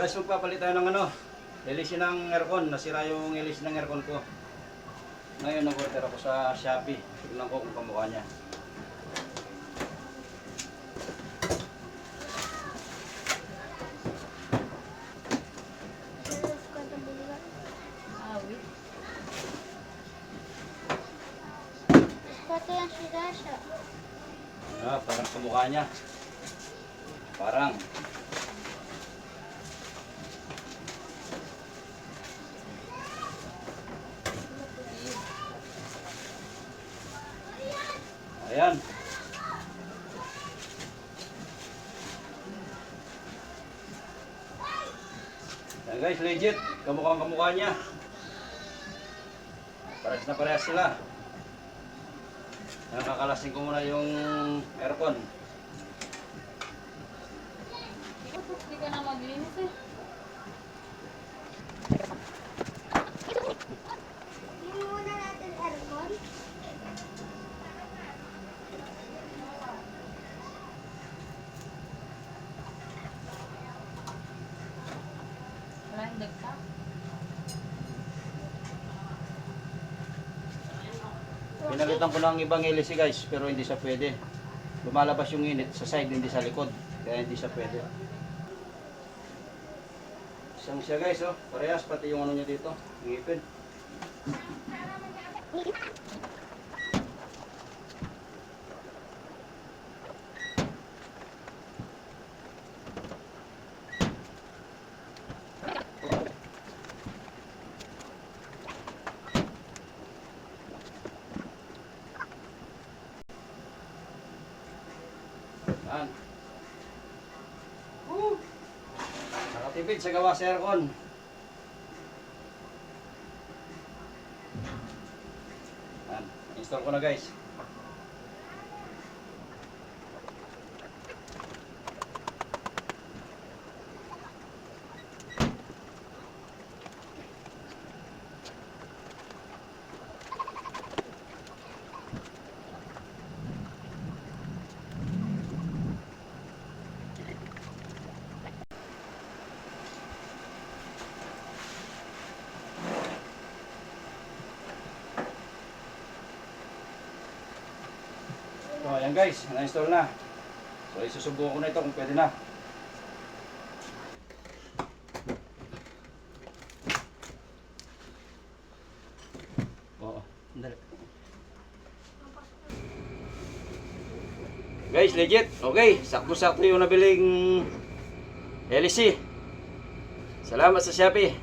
Guys, magpapalit tayo ng hélice ng aircon. Nasira yung hélice ng aircon ko. Ngayon, nag-order ako sa Shopee. Tignan ko kung kamukha niya. Parang kamukha niya. Parang. Ayan. Ayan guys, legit. Kamukha niya. Parehas na parehas sila. Nakakalasin ko muna yung aircon. Hindi ka na maglinis eh. Hindi muna natin aircon. Wala yung dagsa. Pinalitan ko ng ibang hélice guys, pero hindi siya pwede. Lumalabas yung init sa side, hindi sa likod. Kaya hindi siya pwede. Isang siya guys, oh. Parehas, pati yung ano niya dito. Ngipin. Yan. Nakatipid sa gawa sa aircon. Yan. Install ko na guys. So ayan guys, na-install na. So isusubukan ko na ito kung pwede na. Oo, sandali. Guys, legit. Okay, sakto-sakto yung nabiling hélice. Salamat sa Shopee.